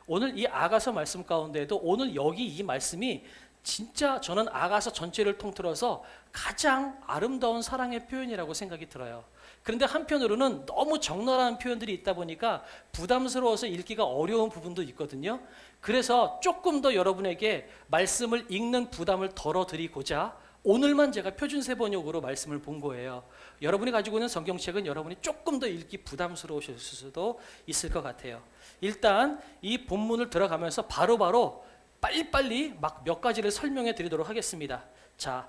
오늘 이 아가서 말씀 가운데에도 오늘 여기 이 말씀이 진짜 저는 아가서 전체를 통틀어서 가장 아름다운 사랑의 표현이라고 생각이 들어요. 그런데 한편으로는 너무 적나라한 표현들이 있다 보니까 부담스러워서 읽기가 어려운 부분도 있거든요. 그래서 조금 더 여러분에게 말씀을 읽는 부담을 덜어드리고자 오늘만 제가 표준세 번역으로 말씀을 본 거예요. 여러분이 가지고 있는 성경책은 여러분이 조금 더 읽기 부담스러우실 수도 있을 것 같아요. 일단 이 본문을 들어가면서 바로바로 빨리빨리 막 몇 가지를 설명해 드리도록 하겠습니다. 자,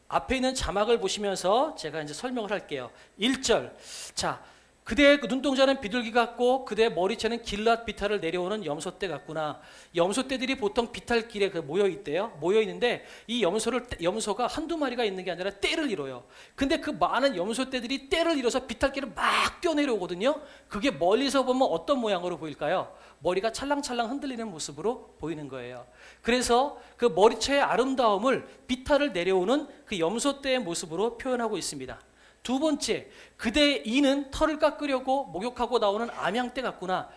앞에 있는 자막을 보시면서 제가 이제 설명을 할게요. 1절. 자, 그대의 그 눈동자는 비둘기 같고 그대의 머리채는 길랏 비탈을 내려오는 염소떼 같구나. 염소떼들이 보통 비탈길에 모여 있대요. 모여 있는데 이 염소가 한두 마리가 있는 게 아니라 떼를 이뤄요. 근데 그 많은 염소떼들이 떼를 이뤄서 비탈길을 막 뛰어내려오거든요. 그게 멀리서 보면 어떤 모양으로 보일까요? 머리가 찰랑찰랑 흔들리는 모습으로 보이는 거예요. 그래서 그 머리채의 아름다움을 비탈을 내려오는 그 염소떼의 모습으로 표현하고 있습니다. 두 번째, 그대의 이는 털을 깎으려고 목욕하고 나오는 암양떼 같구나.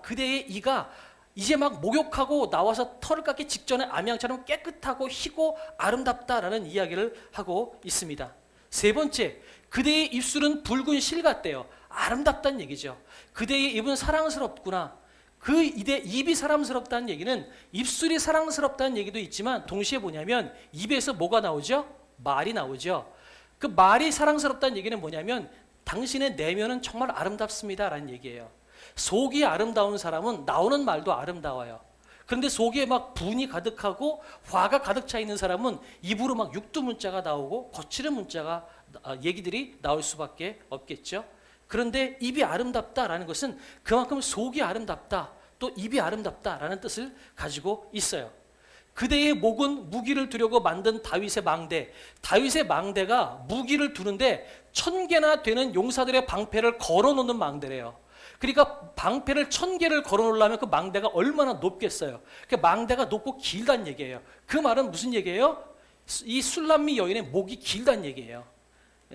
그대의 이가 이제 막 목욕하고 나와서 털을 깎기 직전에 암양처럼 깨끗하고 희고 아름답다라는 이야기를 하고 있습니다. 세 번째, 그대의 입술은 붉은 실 같대요. 아름답다는 얘기죠. 그대의 입은 사랑스럽구나. 그 입이 사랑스럽다는 얘기는 입술이 사랑스럽다는 얘기도 있지만 동시에 뭐냐면 입에서 뭐가 나오죠? 말이 나오죠. 그 말이 사랑스럽다는 얘기는 뭐냐면 당신의 내면은 정말 아름답습니다 라는 얘기예요. 속이 아름다운 사람은 나오는 말도 아름다워요. 그런데 속에 막 분이 가득하고 화가 가득 차 있는 사람은 입으로 막 육두문자가 나오고 거칠은 얘기들이 나올 수밖에 없겠죠. 그런데 입이 아름답다라는 것은 그만큼 속이 아름답다, 또 입이 아름답다라는 뜻을 가지고 있어요. 그대의 목은 무기를 두려고 만든 다윗의 망대. 다윗의 망대가 무기를 두는데 1000개나 되는 용사들의 방패를 걸어놓는 망대래요. 그러니까 방패를 1000개를 걸어놓으려면 그 망대가 얼마나 높겠어요. 그 망대가 높고 길다는 얘기예요. 그 말은 무슨 얘기예요? 이 술람미 여인의 목이 길다는 얘기예요.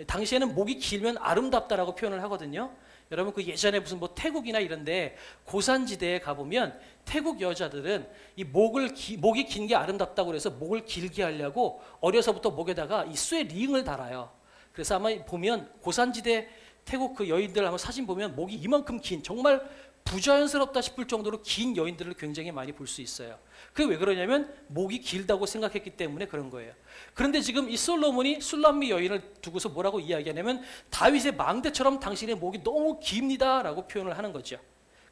당시에는 목이 길면 아름답다라고 표현을 하거든요. 여러분 그 예전에 무슨 태국이나 이런데 고산지대에 가보면 태국 여자들은 이 목이 긴 게 아름답다고 그래서 목을 길게 하려고 어려서부터 목에다가 이 쇠 링을 달아요. 그래서 아마 보면 고산지대 태국 그 여인들 한번 사진 보면 목이 이만큼 긴 정말 부자연스럽다 싶을 정도로 긴 여인들을 굉장히 많이 볼 수 있어요. 그게 왜 그러냐면 목이 길다고 생각했기 때문에 그런 거예요. 그런데 지금 이 솔로몬이 술람미 여인을 두고서 뭐라고 이야기하냐면 다윗의 망대처럼 당신의 목이 너무 깁니다 라고 표현을 하는 거죠.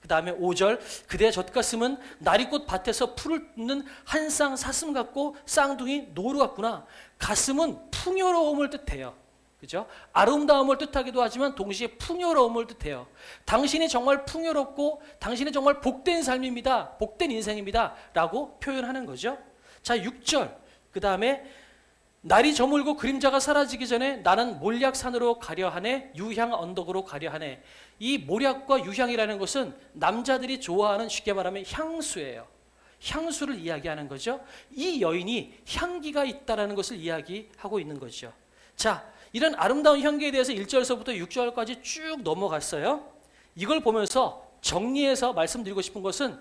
그 다음에 5절, 그대의 젖가슴은 나리꽃 밭에서 풀을 뜯는 한 쌍 사슴 같고 쌍둥이 노루 같구나. 가슴은 풍요로움을 뜻해요. 그죠? 아름다움을 뜻하기도 하지만 동시에 풍요로움을 뜻해요. 당신이 정말 풍요롭고 당신이 정말 복된 삶입니다. 복된 인생입니다. 라고 표현하는 거죠. 자, 6절. 그 다음에 날이 저물고 그림자가 사라지기 전에 나는 몰약산으로 가려 하네, 유향 언덕으로 가려 하네. 이 몰약과 유향이라는 것은 남자들이 좋아하는 쉽게 말하면 향수예요. 향수를 이야기하는 거죠. 이 여인이 향기가 있다는 것을 이야기하고 있는 거죠. 자, 이런 아름다운 향기에 대해서 1절서부터 6절까지 쭉 넘어갔어요. 이걸 보면서 정리해서 말씀드리고 싶은 것은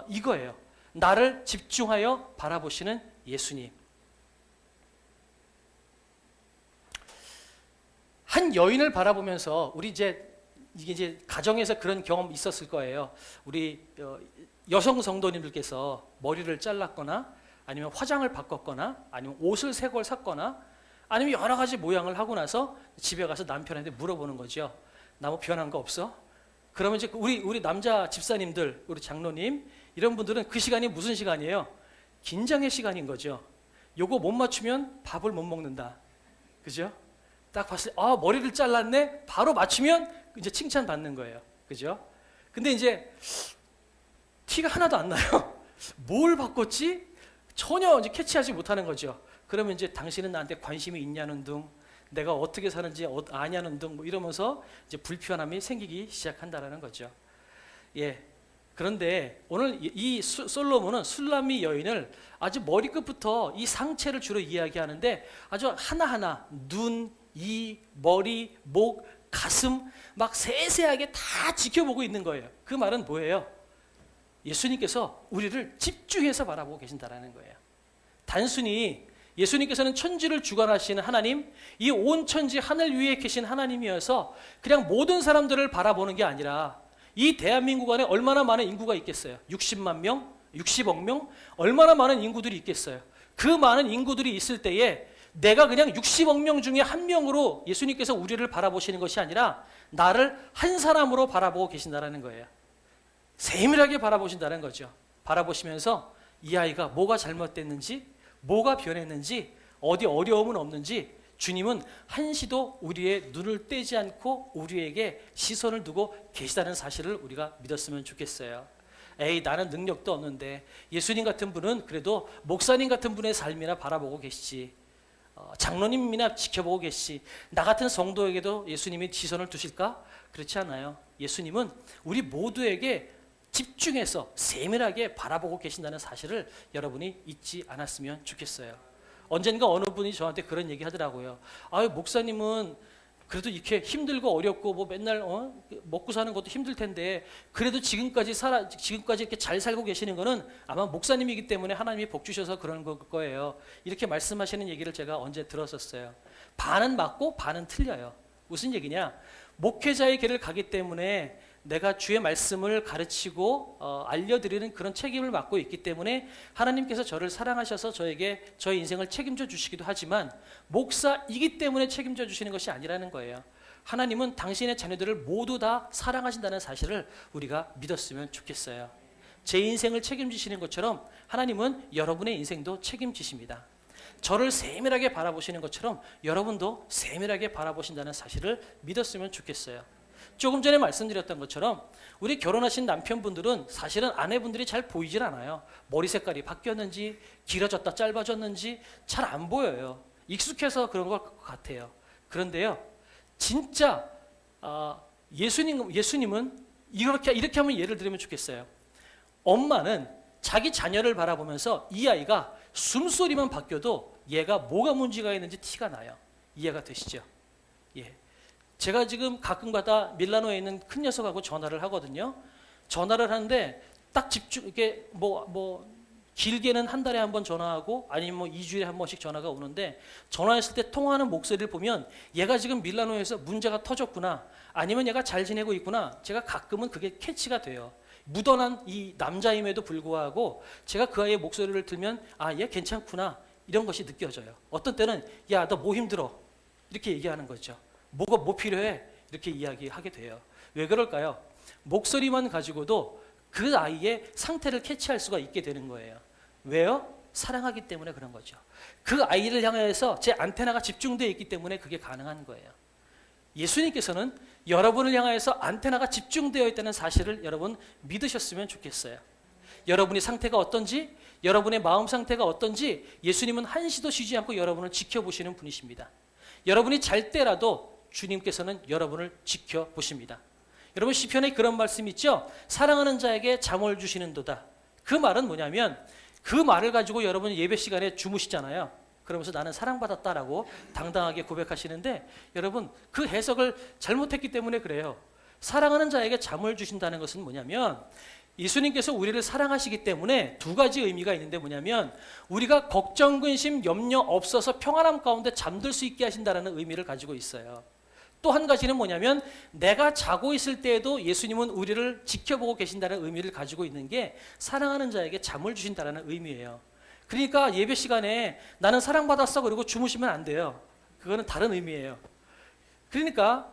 이거예요. 나를 집중하여 바라보시는 예수님. 한 여인을 바라보면서 이게 가정에서 그런 경험 있었을 거예요. 우리 여성 성도님들께서 머리를 잘랐거나 아니면 화장을 바꿨거나 아니면 옷을 새 걸 샀거나 아니면 여러 가지 모양을 하고 나서 집에 가서 남편한테 물어보는 거죠. 나 뭐 변한 거 없어? 그러면 이제 우리 남자 집사님들, 우리 장로님 이런 분들은 그 시간이 무슨 시간이에요? 긴장의 시간인 거죠. 요거 못 맞추면 밥을 못 먹는다. 그죠? 딱 봤을 때 머리를 잘랐네. 바로 맞추면 이제 칭찬 받는 거예요. 그죠? 근데 이제 티가 하나도 안 나요. 뭘 바꿨지? 전혀 이제 캐치하지 못하는 거죠. 그러면 이제 당신은 나한테 관심이 있냐는 등, 내가 어떻게 사는지 아냐는 등 이러면서 이제 불편함이 생기기 시작한다라는 거죠. 예. 그런데 오늘 이 솔로몬은 술람미 여인을 아주 머리끝부터 이 상체를 주로 이야기하는데 아주 하나하나 눈, 이, 머리, 목, 가슴 막 세세하게 다 지켜보고 있는 거예요. 그 말은 뭐예요? 예수님께서 우리를 집중해서 바라보고 계신다라는 거예요. 단순히 예수님께서는 천지를 주관하시는 하나님, 이 온 천지 하늘 위에 계신 하나님이어서 그냥 모든 사람들을 바라보는 게 아니라 이 대한민국 안에 얼마나 많은 인구가 있겠어요? 60만 명, 60억 명, 얼마나 많은 인구들이 있겠어요? 그 많은 인구들이 있을 때에 내가 그냥 60억 명 중에 한 명으로 예수님께서 우리를 바라보시는 것이 아니라 나를 한 사람으로 바라보고 계신다는 거예요. 세밀하게 바라보신다는 거죠. 바라보시면서 이 아이가 뭐가 잘못됐는지, 뭐가 변했는지, 어디 어려움은 없는지 주님은 한시도 우리의 눈을 떼지 않고 우리에게 시선을 두고 계시다는 사실을 우리가 믿었으면 좋겠어요. 에이, 나는 능력도 없는데 예수님 같은 분은 그래도 목사님 같은 분의 삶이나 바라보고 계시지, 장로님이나 지켜보고 계시지, 나 같은 성도에게도 예수님이 시선을 두실까? 그렇지 않아요. 예수님은 우리 모두에게 집중해서 세밀하게 바라보고 계신다는 사실을 여러분이 잊지 않았으면 좋겠어요. 언젠가 어느 분이 저한테 그런 얘기 하더라고요. 아유, 목사님은 그래도 이렇게 힘들고 어렵고 뭐 맨날 먹고 사는 것도 힘들 텐데 그래도 지금까지 이렇게 잘 살고 계시는 거는 아마 목사님이기 때문에 하나님이 복 주셔서 그런 거예요. 이렇게 말씀하시는 얘기를 제가 언제 들었었어요. 반은 맞고 반은 틀려요. 무슨 얘기냐? 목회자의 길을 가기 때문에 내가 주의 말씀을 가르치고 알려드리는 그런 책임을 맡고 있기 때문에 하나님께서 저를 사랑하셔서 저에게 저의 인생을 책임져 주시기도 하지만 목사이기 때문에 책임져 주시는 것이 아니라는 거예요. 하나님은 당신의 자녀들을 모두 다 사랑하신다는 사실을 우리가 믿었으면 좋겠어요. 제 인생을 책임지시는 것처럼 하나님은 여러분의 인생도 책임지십니다. 저를 세밀하게 바라보시는 것처럼 여러분도 세밀하게 바라보신다는 사실을 믿었으면 좋겠어요. 조금 전에 말씀드렸던 것처럼 우리 결혼하신 남편분들은 사실은 아내분들이 잘 보이질 않아요. 머리 색깔이 바뀌었는지 길어졌다 짧아졌는지 잘 안 보여요. 익숙해서 그런 것 같아요. 그런데요, 진짜 예수님은 이렇게 하면 예를 들면 좋겠어요. 엄마는 자기 자녀를 바라보면서 이 아이가 숨소리만 바뀌어도 얘가 뭐가 문제가 있는지 티가 나요. 이해가 되시죠? 예. 제가 지금 가끔가다 밀라노에 있는 큰 녀석하고 전화를 하거든요. 전화를 하는데 딱 이게 길게는 한 달에 한 번 전화하고 아니면 2주일에 한 번씩 전화가 오는데 전화했을 때 통화하는 목소리를 보면 얘가 지금 밀라노에서 문제가 터졌구나, 아니면 얘가 잘 지내고 있구나, 제가 가끔은 그게 캐치가 돼요. 묻어난 이 남자임에도 불구하고 제가 그 아이의 목소리를 들면 얘 괜찮구나, 이런 것이 느껴져요. 어떤 때는 야, 너 뭐 힘들어? 이렇게 얘기하는 거죠. 뭐 필요해? 이렇게 이야기하게 돼요. 왜 그럴까요? 목소리만 가지고도 그 아이의 상태를 캐치할 수가 있게 되는 거예요. 왜요? 사랑하기 때문에 그런 거죠. 그 아이를 향해서 제 안테나가 집중되어 있기 때문에 그게 가능한 거예요. 예수님께서는 여러분을 향해서 안테나가 집중되어 있다는 사실을 여러분 믿으셨으면 좋겠어요. 여러분의 상태가 어떤지, 여러분의 마음 상태가 어떤지 예수님은 한시도 쉬지 않고 여러분을 지켜보시는 분이십니다. 여러분이 잘 때라도 주님께서는 여러분을 지켜보십니다. 여러분, 시편에 그런 말씀 있죠? 사랑하는 자에게 잠을 주시는도다. 그 말은 뭐냐면 그 말을 가지고 여러분 예배 시간에 주무시잖아요. 그러면서 나는 사랑받았다라고 당당하게 고백하시는데 여러분, 그 해석을 잘못했기 때문에 그래요. 사랑하는 자에게 잠을 주신다는 것은 뭐냐면 예수님께서 우리를 사랑하시기 때문에 두 가지 의미가 있는데 뭐냐면 우리가 걱정, 근심, 염려 없어서 평안함 가운데 잠들 수 있게 하신다는 의미를 가지고 있어요. 또 한 가지는 뭐냐면 내가 자고 있을 때에도 예수님은 우리를 지켜보고 계신다는 의미를 가지고 있는 게 사랑하는 자에게 잠을 주신다는 의미예요. 그러니까 예배 시간에 나는 사랑받았어 그리고 주무시면 안 돼요. 그거는 다른 의미예요. 그러니까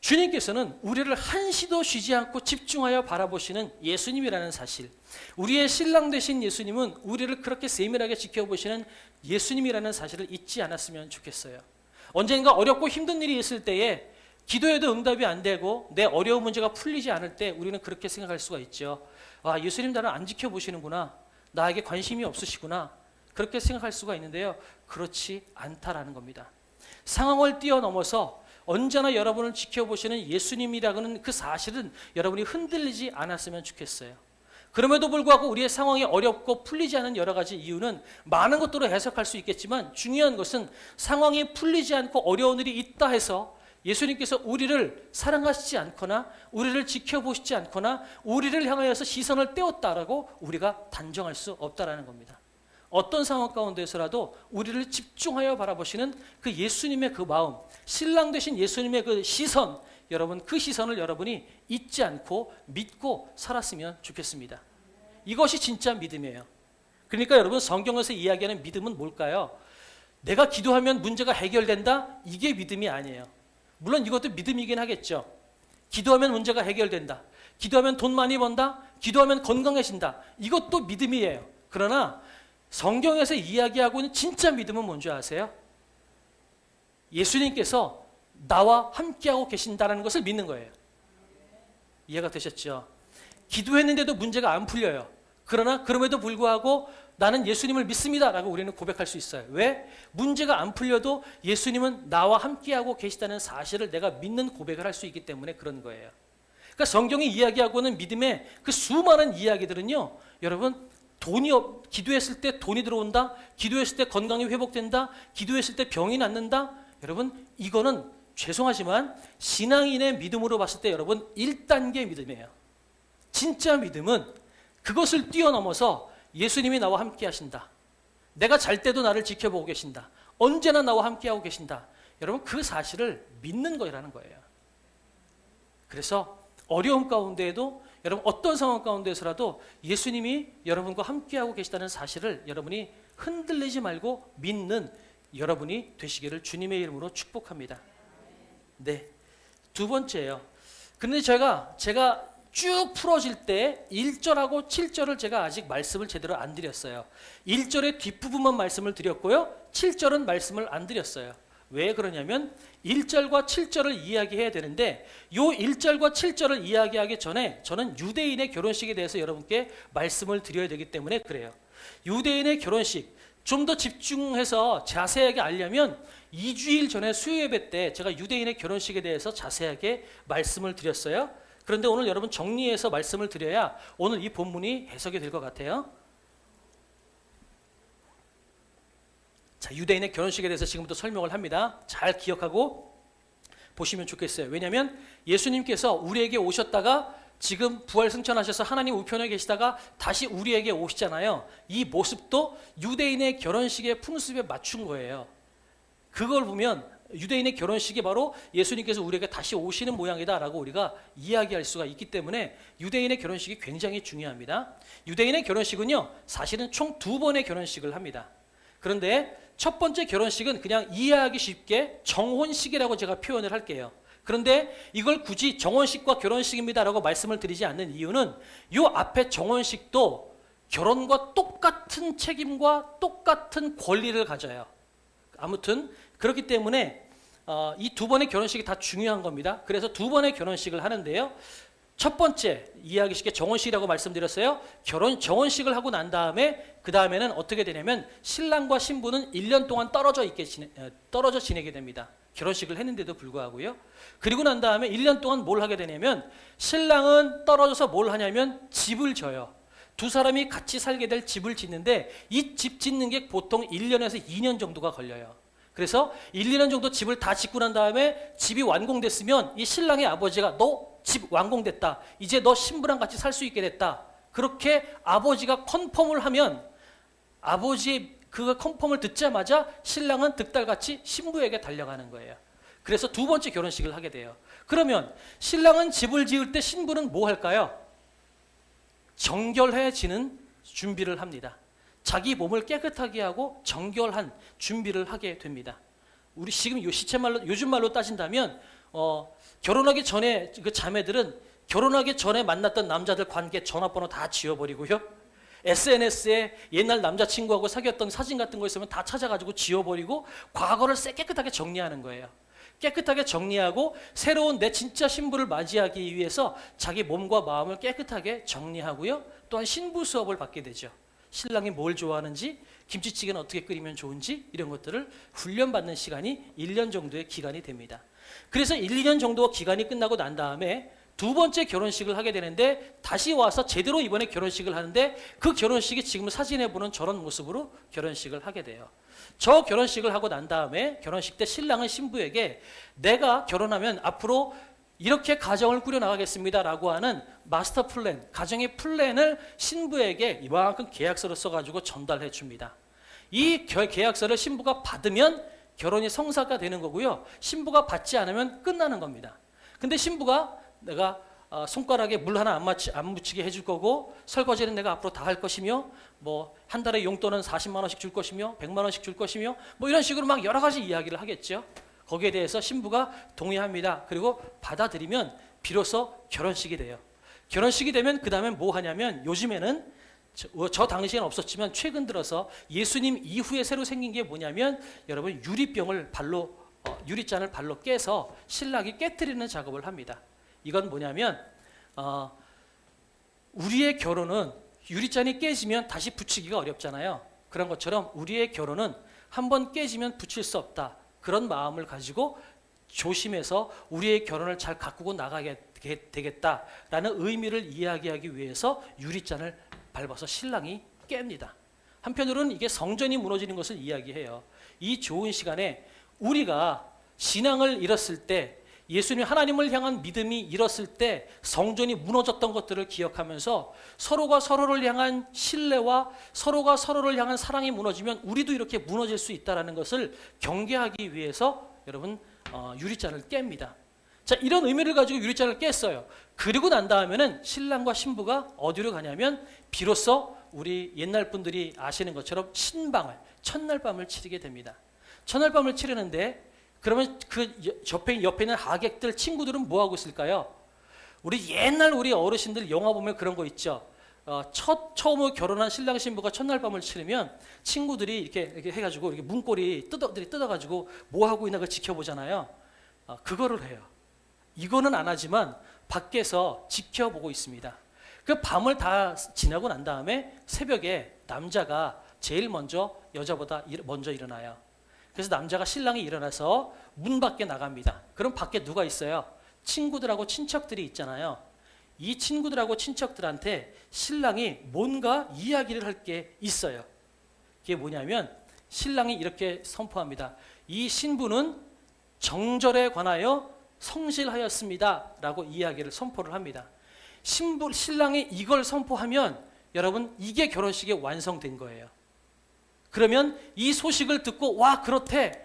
주님께서는 우리를 한시도 쉬지 않고 집중하여 바라보시는 예수님이라는 사실, 우리의 신랑 되신 예수님은 우리를 그렇게 세밀하게 지켜보시는 예수님이라는 사실을 잊지 않았으면 좋겠어요. 언젠가 어렵고 힘든 일이 있을 때에 기도해도 응답이 안 되고 내 어려운 문제가 풀리지 않을 때 우리는 그렇게 생각할 수가 있죠. 예수님 나를 안 지켜보시는구나, 나에게 관심이 없으시구나, 그렇게 생각할 수가 있는데요, 그렇지 않다라는 겁니다. 상황을 뛰어넘어서 언제나 여러분을 지켜보시는 예수님이라는 그 사실은 여러분이 흔들리지 않았으면 좋겠어요. 그럼에도 불구하고 우리의 상황이 어렵고 풀리지 않은 여러 가지 이유는 많은 것들로 해석할 수 있겠지만 중요한 것은 상황이 풀리지 않고 어려운 일이 있다 해서 예수님께서 우리를 사랑하시지 않거나 우리를 지켜보시지 않거나 우리를 향하여서 시선을 떼었다라고 우리가 단정할 수 없다라는 겁니다. 어떤 상황 가운데서라도 우리를 집중하여 바라보시는 그 예수님의 그 마음, 신랑 되신 예수님의 그 시선, 여러분 그 시선을 여러분이 잊지 않고 믿고 살았으면 좋겠습니다. 이것이 진짜 믿음이에요. 그러니까 여러분 성경에서 이야기하는 믿음은 뭘까요? 내가 기도하면 문제가 해결된다? 이게 믿음이 아니에요. 물론 이것도 믿음이긴 하겠죠. 기도하면 문제가 해결된다. 기도하면 돈 많이 번다. 기도하면 건강해진다. 이것도 믿음이에요. 그러나 성경에서 이야기하고 있는 진짜 믿음은 뭔지 아세요? 예수님께서 나와 함께하고 계신다는 것을 믿는 거예요. 이해가 되셨죠? 기도했는데도 문제가 안 풀려요. 그러나 그럼에도 불구하고 나는 예수님을 믿습니다라고 우리는 고백할 수 있어요. 왜? 문제가 안 풀려도 예수님은 나와 함께하고 계시다는 사실을 내가 믿는 고백을 할 수 있기 때문에 그런 거예요. 그러니까 성경이 이야기하고 있는 믿음의 그 수많은 이야기들은요, 여러분 기도했을 때 돈이 들어온다, 기도했을 때 건강이 회복된다, 기도했을 때 병이 낫는다. 여러분 이거는 죄송하지만 신앙인의 믿음으로 봤을 때 여러분 1단계 믿음이에요. 진짜 믿음은 그것을 뛰어넘어서 예수님이 나와 함께 하신다. 내가 잘 때도 나를 지켜보고 계신다. 언제나 나와 함께하고 계신다. 여러분 그 사실을 믿는 거라는 거예요. 그래서 어려움 가운데에도 여러분 어떤 상황 가운데서라도 예수님이 여러분과 함께하고 계시다는 사실을 여러분이 흔들리지 말고 믿는 여러분이 되시기를 주님의 이름으로 축복합니다. 네, 두 번째예요. 근데 제가 쭉 풀어질 때 1절하고 7절을 제가 아직 말씀을 제대로 안 드렸어요. 1절의 뒷부분만 말씀을 드렸고요. 7절은 말씀을 안 드렸어요. 왜 그러냐면 1절과 7절을 이야기해야 되는데 이 1절과 7절을 이야기하기 전에 저는 유대인의 결혼식에 대해서 여러분께 말씀을 드려야 되기 때문에 그래요. 유대인의 결혼식 좀 더 집중해서 자세하게 알려면 2주일 전에 수요예배 때 제가 유대인의 결혼식에 대해서 자세하게 말씀을 드렸어요. 그런데 오늘 여러분 정리해서 말씀을 드려야 오늘 이 본문이 해석이 될 것 같아요. 자, 유대인의 결혼식에 대해서 지금부터 설명을 합니다. 잘 기억하고 보시면 좋겠어요. 왜냐하면 예수님께서 우리에게 오셨다가 지금 부활승천하셔서 하나님 우편에 계시다가 다시 우리에게 오시잖아요. 이 모습도 유대인의 결혼식의 풍습에 맞춘 거예요. 그걸 보면 유대인의 결혼식이 바로 예수님께서 우리에게 다시 오시는 모양이다라고 우리가 이야기할 수가 있기 때문에 유대인의 결혼식이 굉장히 중요합니다. 유대인의 결혼식은요, 사실은 총 2번의 결혼식을 합니다. 그런데 첫 번째 결혼식은 그냥 이해하기 쉽게 정혼식이라고 제가 표현을 할게요. 그런데 이걸 굳이 정혼식과 결혼식입니다라고 말씀을 드리지 않는 이유는 이 앞에 정혼식도 결혼과 똑같은 책임과 똑같은 권리를 가져요. 아무튼 그렇기 때문에 이 2번의 결혼식이 다 중요한 겁니다. 그래서 2번의 결혼식을 하는데요. 첫 번째 이해하기 쉽게 정혼식이라고 말씀드렸어요. 정혼식을 하고 난 다음에 그 다음에는 어떻게 되냐면 신랑과 신부는 1년 동안 떨어져 지내게 됩니다. 결혼식을 했는데도 불구하고요. 그리고 난 다음에 1년 동안 뭘 하게 되냐면 신랑은 떨어져서 뭘 하냐면 집을 져요. 두 사람이 같이 살게 될 집을 짓는데 이 집 짓는 게 보통 1년에서 2년 정도가 걸려요. 그래서 1, 2년 정도 집을 다 짓고 난 다음에 집이 완공됐으면 이 신랑의 아버지가 너 집 완공됐다. 이제 너 신부랑 같이 살 수 있게 됐다. 그렇게 아버지가 컨펌을 하면 아버지의 그 컨펌을 듣자마자 신랑은 득달같이 신부에게 달려가는 거예요. 그래서 2번째 결혼식을 하게 돼요. 그러면 신랑은 집을 지을 때 신부는 뭐 할까요? 정결해지는 준비를 합니다. 자기 몸을 깨끗하게 하고 정결한 준비를 하게 됩니다. 우리 지금 요즘 말로 따진다면 결혼하기 전에 그 자매들은 결혼하기 전에 만났던 남자들 관계 전화번호 다 지워버리고요. SNS에 옛날 남자친구하고 사귀었던 사진 같은 거 있으면 다 찾아가지고 지워버리고 과거를 깨끗하게 정리하는 거예요. 깨끗하게 정리하고 새로운 내 진짜 신부를 맞이하기 위해서 자기 몸과 마음을 깨끗하게 정리하고요. 또한 신부 수업을 받게 되죠. 신랑이 뭘 좋아하는지, 김치찌개는 어떻게 끓이면 좋은지 이런 것들을 훈련받는 시간이 1년 정도의 기간이 됩니다. 그래서 1, 2년 정도 기간이 끝나고 난 다음에 두 번째 결혼식을 하게 되는데 다시 와서 제대로 이번에 결혼식을 하는데 그 결혼식이 지금 사진에 보는 저런 모습으로 결혼식을 하게 돼요. 저 결혼식을 하고 난 다음에 결혼식 때 신랑은 신부에게 내가 결혼하면 앞으로 이렇게 가정을 꾸려나가겠습니다 라고 하는 마스터 플랜, 가정의 플랜을 신부에게 이만큼 계약서를 써가지고 전달해 줍니다. 이 계약서를 신부가 받으면 결혼이 성사가 되는 거고요. 신부가 받지 않으면 끝나는 겁니다. 근데 신부가 내가 손가락에 물 하나 안 묻히게 해줄 거고 설거지는 내가 앞으로 다 할 것이며 뭐 한 달에 용돈은 40만 원씩 줄 것이며 100만 원씩 줄 것이며 뭐 이런 식으로 막 여러 가지 이야기를 하겠죠. 거기에 대해서 신부가 동의합니다. 그리고 받아들이면 비로소 결혼식이 돼요. 결혼식이 되면 그 다음에 뭐 하냐면 요즘에는 저 당시에는 없었지만 최근 들어서 예수님 이후에 새로 생긴 게 뭐냐면 여러분 유리잔을 발로 깨서 신랑이 깨트리는 작업을 합니다. 이건 뭐냐면 우리의 결혼은 유리잔이 깨지면 다시 붙이기가 어렵잖아요. 그런 것처럼 우리의 결혼은 한번 깨지면 붙일 수 없다. 그런 마음을 가지고 조심해서 우리의 결혼을 잘 가꾸고 나가게 되겠다라는 의미를 이야기하기 위해서 유리잔을 밟아서 신랑이 깹니다. 한편으로는 이게 성전이 무너지는 것을 이야기해요. 이 좋은 시간에 우리가 신앙을 잃었을 때 예수님 하나님을 향한 믿음이 잃었을 때 성전이 무너졌던 것들을 기억하면서 서로가 서로를 향한 신뢰와 서로가 서로를 향한 사랑이 무너지면 우리도 이렇게 무너질 수 있다는 것을 경계하기 위해서 여러분 유리잔을 깹니다. 자, 이런 의미를 가지고 유리잔을 깼어요. 그리고 난 다음에는 신랑과 신부가 어디로 가냐면 비로소 우리 옛날 분들이 아시는 것처럼 신방을 첫날 밤을 치르게 됩니다. 첫날 밤을 치르는데 그러면 그 옆에 있는 하객들 친구들은 뭐 하고 있을까요? 우리 어르신들 영화 보면 그런 거 있죠. 처음으로 결혼한 신랑 신부가 첫날 밤을 치르면 친구들이 이렇게 해가지고 이렇게 문고리 뜯어가지고 뭐 하고 있나 그 지켜보잖아요. 그거를 해요. 이거는 안 하지만 밖에서 지켜보고 있습니다. 그 밤을 다 지나고 난 다음에 새벽에 남자가 제일 먼저 여자보다 먼저 일어나요. 그래서 남자가 신랑이 일어나서 문 밖에 나갑니다. 그럼 밖에 누가 있어요? 친구들하고 친척들이 있잖아요. 이 친구들하고 친척들한테 신랑이 뭔가 이야기를 할 게 있어요. 그게 뭐냐면 신랑이 이렇게 선포합니다. 이 신부는 정절에 관하여 성실하였습니다 라고 이야기를 선포를 합니다. 신랑이 이걸 선포하면 여러분 이게 결혼식이 완성된 거예요. 그러면 이 소식을 듣고 와 그렇대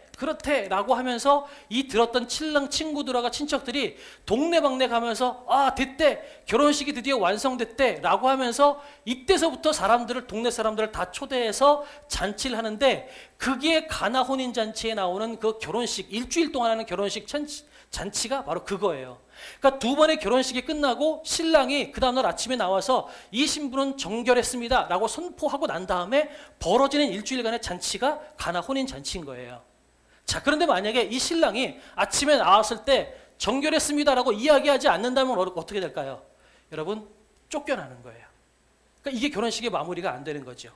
라고 하면서 이 들었던 신랑 친구들하고 친척들이 동네방네 가면서 아 됐대 결혼식이 드디어 완성됐대 라고 하면서 이때서부터 동네 사람들을 다 초대해서 잔치를 하는데 그게 가나 혼인잔치에 나오는 그 결혼식 일주일 동안 하는 결혼식 잔치가 바로 그거예요. 그러니까 두 번의 결혼식이 끝나고 신랑이 그 다음날 아침에 나와서 이 신부는 정결했습니다 라고 선포하고 난 다음에 벌어지는 일주일간의 잔치가 가나 혼인 잔치인 거예요. 자, 그런데 만약에 이 신랑이 아침에 나왔을 때 정결했습니다 라고 이야기하지 않는다면 어떻게 될까요? 여러분 쫓겨나는 거예요. 그러니까 이게 결혼식의 마무리가 안 되는 거죠.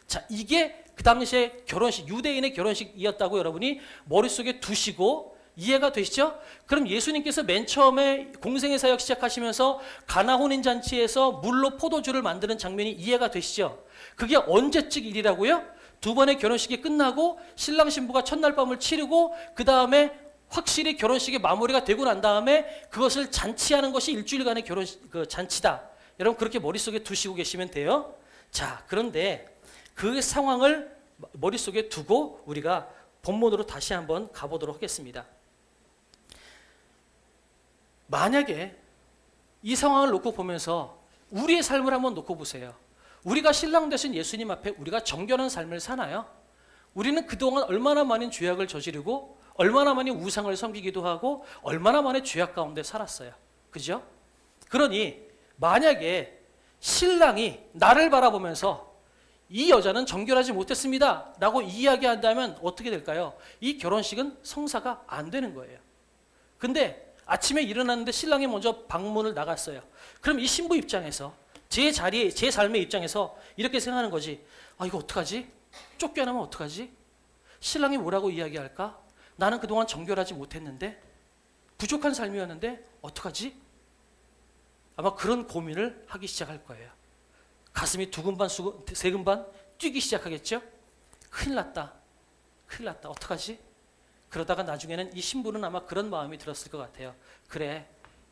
자, 이게 그 당시에 유대인의 결혼식이었다고 여러분이 머릿속에 두시고 이해가 되시죠? 그럼 예수님께서 맨 처음에 공생의 사역 시작하시면서 가나 혼인잔치에서 물로 포도주를 만드는 장면이 이해가 되시죠? 그게 언제쯤 일이라고요? 두 번의 결혼식이 끝나고 신랑 신부가 첫날 밤을 치르고 그 다음에 확실히 결혼식이 마무리가 되고 난 다음에 그것을 잔치하는 것이 일주일간의 잔치다. 여러분 그렇게 머릿속에 두시고 계시면 돼요. 자, 그런데 그 상황을 머릿속에 두고 우리가 본문으로 다시 한번 가보도록 하겠습니다. 만약에 이 상황을 놓고 보면서 우리의 삶을 한번 놓고 보세요. 우리가 신랑 되신 예수님 앞에 우리가 정결한 삶을 사나요? 우리는 그동안 얼마나 많은 죄악을 저지르고 얼마나 많이 우상을 섬기기도 하고 얼마나 많은 죄악 가운데 살았어요. 그죠? 그러니 만약에 신랑이 나를 바라보면서 이 여자는 정결하지 못했습니다 라고 이야기한다면 어떻게 될까요? 이 결혼식은 성사가 안 되는 거예요. 근데 아침에 일어났는데 신랑이 먼저 방문을 나갔어요. 그럼 이 신부 입장에서 제 삶의 입장에서 이렇게 생각하는 거지. 아, 이거 어떡하지? 쫓겨나면 어떡하지? 신랑이 뭐라고 이야기할까? 나는 그동안 정결하지 못했는데 부족한 삶이었는데 어떡하지? 아마 그런 고민을 하기 시작할 거예요. 가슴이 두근반 세근반 뛰기 시작하겠죠. 큰일 났다. 큰일 났다. 어떡하지? 그러다가 나중에는 이 신부는 아마 그런 마음이 들었을 것 같아요. 그래,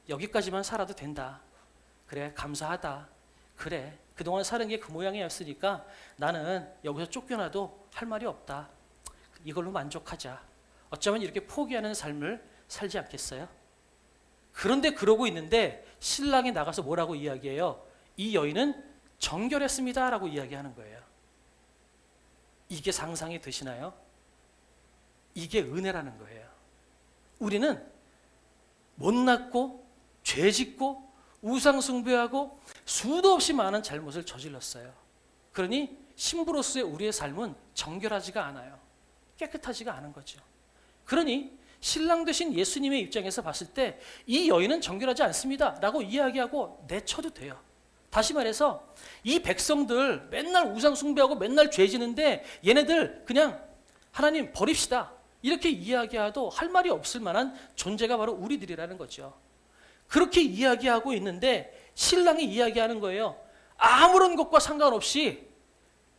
여기까지만 살아도 된다. 그래, 감사하다. 그래, 그동안 사는 게 그 모양이었으니까 나는 여기서 쫓겨나도 할 말이 없다. 이걸로 만족하자. 어쩌면 이렇게 포기하는 삶을 살지 않겠어요? 그런데 그러고 있는데 신랑이 나가서 뭐라고 이야기해요? 이 여인은 정결했습니다 라고 이야기하는 거예요. 이게 상상이 되시나요? 이게 은혜라는 거예요. 우리는 못났고 죄짓고 우상숭배하고 수도 없이 많은 잘못을 저질렀어요. 그러니 신부로서의 우리의 삶은 정결하지가 않아요. 깨끗하지가 않은 거죠. 그러니 신랑 되신 예수님의 입장에서 봤을 때 이 여인은 정결하지 않습니다 라고 이야기하고 내쳐도 돼요. 다시 말해서 이 백성들 맨날 우상 숭배하고 맨날 죄 지는데 얘네들 그냥 하나님 버립시다 이렇게 이야기해도 할 말이 없을 만한 존재가 바로 우리들이라는 거죠. 그렇게 이야기하고 있는데 신랑이 이야기하는 거예요. 아무런 것과 상관없이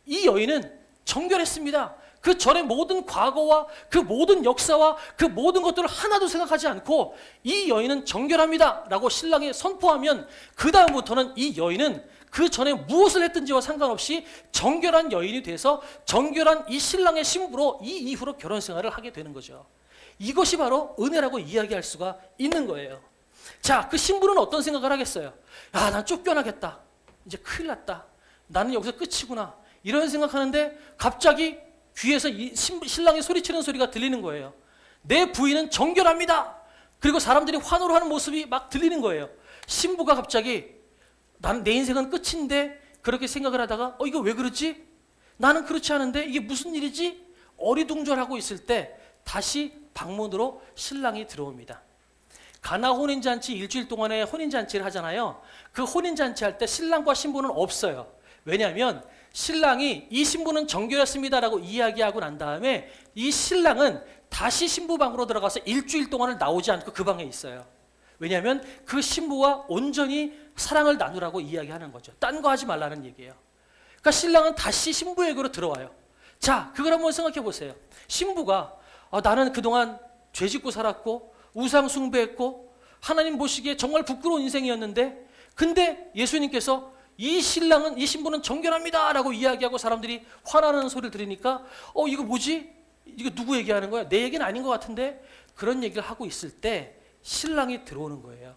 이 여인은 정결했습니다. 그 전에 모든 과거와 그 모든 역사와 그 모든 것들을 하나도 생각하지 않고 이 여인은 정결합니다 라고 신랑이 선포하면 그 다음부터는 이 여인은 그 전에 무엇을 했든지와 상관없이 정결한 여인이 돼서 정결한 이 신랑의 신부로 이 이후로 결혼 생활을 하게 되는 거죠. 이것이 바로 은혜라고 이야기할 수가 있는 거예요. 자, 그 신부는 어떤 생각을 하겠어요? 야, 난 쫓겨나겠다. 이제 큰일 났다. 나는 여기서 끝이구나. 이런 생각하는데 갑자기 귀에서 이 신랑이 소리치는 소리가 들리는 거예요. 내 부인은 정결합니다. 그리고 사람들이 환호를 하는 모습이 막 들리는 거예요. 신부가 갑자기 나는 내 인생은 끝인데 그렇게 생각을 하다가 이거 왜 그러지? 나는 그렇지 않은데 이게 무슨 일이지? 어리둥절하고 있을 때 다시 방문으로 신랑이 들어옵니다. 가나 혼인잔치 일주일 동안의 혼인잔치를 하잖아요. 그 혼인잔치 할 때 신랑과 신부는 없어요. 왜냐하면 신랑이 이 신부는 정결했습니다라고 이야기하고 난 다음에 이 신랑은 다시 신부 방으로 들어가서 일주일 동안을 나오지 않고 그 방에 있어요. 왜냐하면 그 신부와 온전히 사랑을 나누라고 이야기하는 거죠. 딴 거 하지 말라는 얘기예요. 그러니까 신랑은 다시 신부에게로 들어와요. 자, 그걸 한번 생각해 보세요. 신부가 나는 그동안 죄짓고 살았고 우상 숭배했고 하나님 보시기에 정말 부끄러운 인생이었는데 근데 예수님께서 이 신랑은 이 신부는 정결합니다 라고 이야기하고 사람들이 화나는 소리를 들으니까 이거 뭐지? 이거 누구 얘기하는 거야? 내 얘기는 아닌 것 같은데 그런 얘기를 하고 있을 때 신랑이 들어오는 거예요.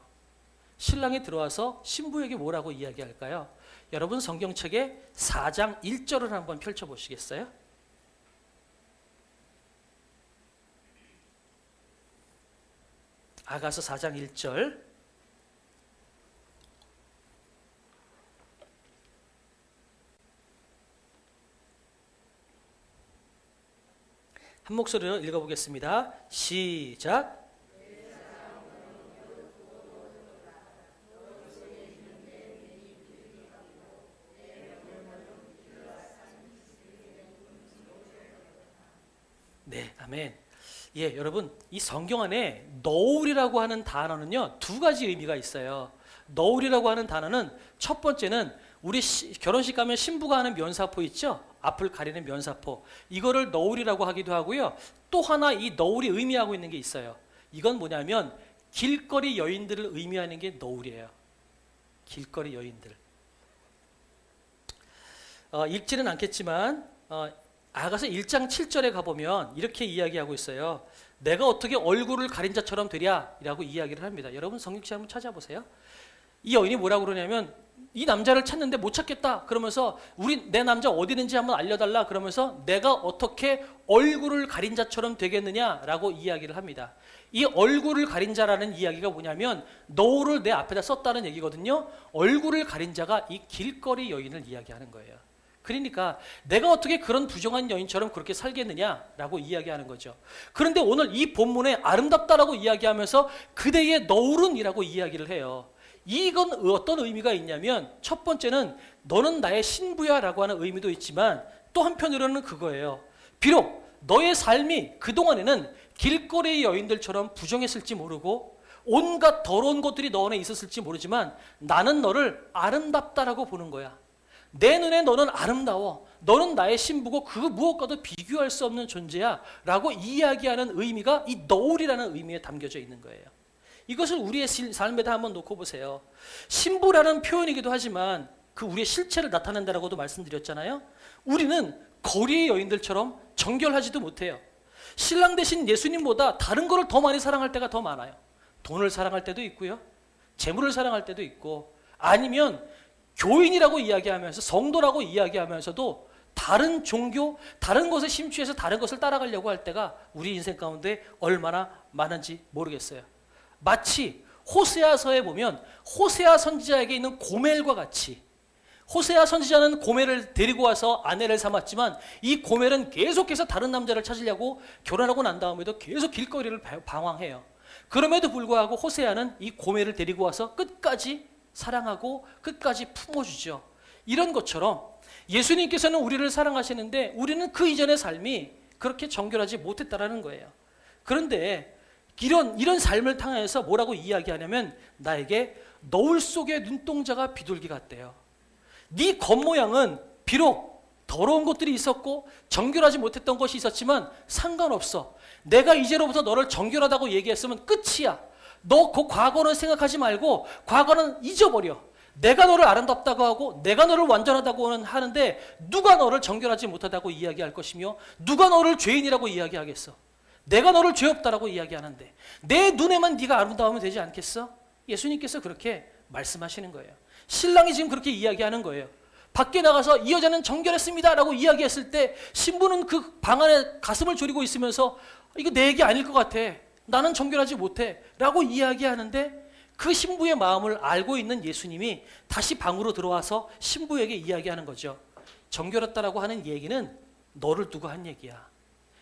신랑이 들어와서 신부에게 뭐라고 이야기할까요? 여러분 성경책에 4장 1절을 한번 펼쳐보시겠어요? 아가서 4장 1절 한 목소리로 읽어보겠습니다. 시작. 네, 아멘. 예, 여러분 이 성경 안에 너울이라고 하는 단어는요 두 가지 의미가 있어요. 너울이라고 하는 단어는 첫 번째는 우리 결혼식 가면 신부가 하는 면사포 있죠? 앞을 가리는 면사포. 이거를 너울이라고 하기도 하고요. 또 하나 이 너울이 의미하고 있는 게 있어요. 이건 뭐냐면 길거리 여인들을 의미하는 게 너울이에요. 길거리 여인들. 읽지는 않겠지만 아가서 1장 7절에 가보면 이렇게 이야기하고 있어요. 내가 어떻게 얼굴을 가린 자처럼 되랴? 라고 이야기를 합니다. 여러분 성경책 한번 찾아보세요. 이 여인이 뭐라고 그러냐면 이 남자를 찾는데 못 찾겠다 그러면서 내 남자 어디 있는지 한번 알려달라 그러면서 내가 어떻게 얼굴을 가린 자처럼 되겠느냐라고 이야기를 합니다. 이 얼굴을 가린 자라는 이야기가 뭐냐면 너울을 내 앞에다 썼다는 얘기거든요. 얼굴을 가린 자가 이 길거리 여인을 이야기하는 거예요. 그러니까 내가 어떻게 그런 부정한 여인처럼 그렇게 살겠느냐라고 이야기하는 거죠. 그런데 오늘 이 본문에 아름답다라고 이야기하면서 그대의 너울은이라고 이야기를 해요. 이건 어떤 의미가 있냐면 첫 번째는 너는 나의 신부야 라고 하는 의미도 있지만 또 한편으로는 그거예요. 비록 너의 삶이 그동안에는 길거리 여인들처럼 부정했을지 모르고 온갖 더러운 것들이 너 안에 있었을지 모르지만 나는 너를 아름답다라고 보는 거야. 내 눈에 너는 아름다워. 너는 나의 신부고 그 무엇과도 비교할 수 없는 존재야 라고 이야기하는 의미가 이 너울이라는 의미에 담겨져 있는 거예요. 이것을 우리의 삶에다 한번 놓고 보세요. 신부라는 표현이기도 하지만 그 우리의 실체를 나타낸다라고도 말씀드렸잖아요. 우리는 거리의 여인들처럼 정결하지도 못해요. 신랑 대신 예수님보다 다른 거를 더 많이 사랑할 때가 더 많아요. 돈을 사랑할 때도 있고요. 재물을 사랑할 때도 있고, 아니면 교인이라고 이야기하면서 성도라고 이야기하면서도 다른 종교, 다른 것에 심취해서 다른 것을 따라가려고 할 때가 우리 인생 가운데 얼마나 많은지 모르겠어요. 마치 호세아서에 보면 호세아 선지자에게 있는 고멜과 같이, 호세아 선지자는 고멜을 데리고 와서 아내를 삼았지만 이 고멜은 계속해서 다른 남자를 찾으려고 결혼하고 난 다음에도 계속 길거리를 방황해요. 그럼에도 불구하고 호세아는 이 고멜을 데리고 와서 끝까지 사랑하고 끝까지 품어주죠. 이런 것처럼 예수님께서는 우리를 사랑하시는데 우리는 그 이전의 삶이 그렇게 정결하지 못했다라는 거예요. 그런데 이런 삶을 통해서 뭐라고 이야기하냐면 나에게 너울 속의 눈동자가 비둘기 같대요. 네 겉모양은 비록 더러운 것들이 있었고 정결하지 못했던 것이 있었지만 상관없어. 내가 이제로부터 너를 정결하다고 얘기했으면 끝이야. 너 그 과거는 생각하지 말고 과거는 잊어버려. 내가 너를 아름답다고 하고 내가 너를 완전하다고는 하는데 누가 너를 정결하지 못하다고 이야기할 것이며 누가 너를 죄인이라고 이야기하겠어. 내가 너를 죄 없다라고 이야기하는데 내 눈에만 네가 아름다우면 되지 않겠어? 예수님께서 그렇게 말씀하시는 거예요. 신랑이 지금 그렇게 이야기하는 거예요. 밖에 나가서 이 여자는 정결했습니다 라고 이야기했을 때 신부는 그 방 안에 가슴을 졸이고 있으면서 이거 내 얘기 아닐 것 같아. 나는 정결하지 못해 라고 이야기하는데 그 신부의 마음을 알고 있는 예수님이 다시 방으로 들어와서 신부에게 이야기하는 거죠. 정결했다라고 하는 얘기는 너를 두고 한 얘기야.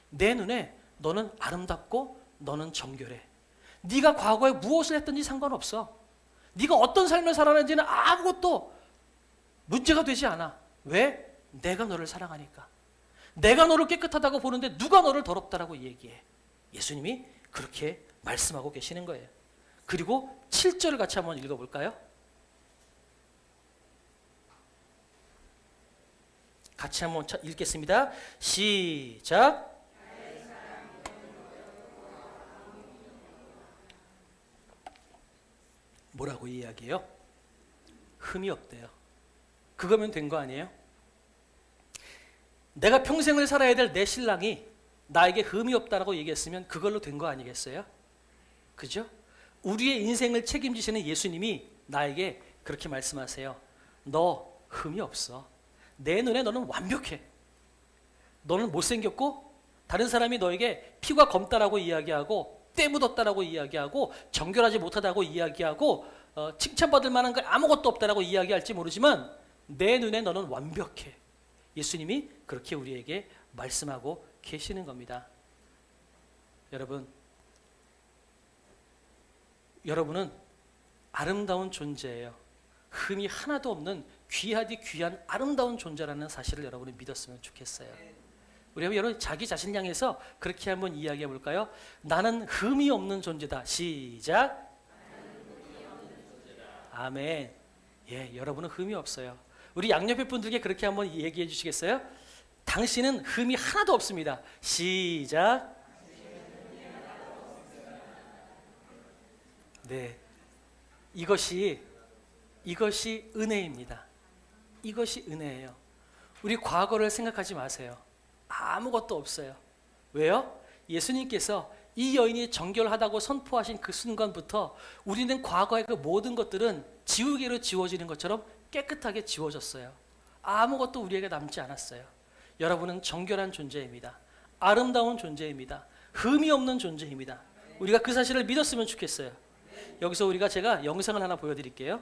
내 눈에 너는 아름답고 너는 정결해. 네가 과거에 무엇을 했든지 상관없어. 네가 어떤 삶을 살아낸지는 아무것도 문제가 되지 않아. 왜? 내가 너를 사랑하니까. 내가 너를 깨끗하다고 보는데 누가 너를 더럽다라고 얘기해. 예수님이 그렇게 말씀하고 계시는 거예요. 그리고 7절을 같이 한번 읽어볼까요? 같이 한번 읽겠습니다. 시작. 뭐라고 이야기해요? 흠이 없대요. 그거면 된 거 아니에요? 내가 평생을 살아야 될 내 신랑이 나에게 흠이 없다라고 얘기했으면 그걸로 된 거 아니겠어요? 그죠? 우리의 인생을 책임지시는 예수님이 나에게 그렇게 말씀하세요. 너 흠이 없어. 내 눈에 너는 완벽해. 너는 못생겼고 다른 사람이 너에게 피가 검다라고 이야기하고 때 묻었다라고 이야기하고 정결하지 못하다고 이야기하고 칭찬받을 만한 게 아무것도 없다라고 이야기할지 모르지만 내 눈에 너는 완벽해. 예수님이 그렇게 우리에게 말씀하고 계시는 겁니다. 여러분은 아름다운 존재예요. 흠이 하나도 없는 귀하디 귀한 아름다운 존재라는 사실을 여러분이 믿었으면 좋겠어요. 우리 여러분 자기 자신 향해서 그렇게 한번 이야기해 볼까요? 나는 흠이 없는 존재다. 시작. 아멘. 예, 여러분은 흠이 없어요. 우리 양옆에 분들께 그렇게 한번 얘기해 주시겠어요? 당신은 흠이 하나도 없습니다. 시작. 네, 이것이 은혜입니다. 이것이 은혜예요. 우리 과거를 생각하지 마세요. 아무것도 없어요. 왜요? 예수님께서 이 여인이 정결하다고 선포하신 그 순간부터 우리는 과거의 그 모든 것들은 지우개로 지워지는 것처럼 깨끗하게 지워졌어요. 아무것도 우리에게 남지 않았어요. 여러분은 정결한 존재입니다. 아름다운 존재입니다. 흠이 없는 존재입니다. 우리가 그 사실을 믿었으면 좋겠어요. 여기서 제가 영상을 하나 보여드릴게요.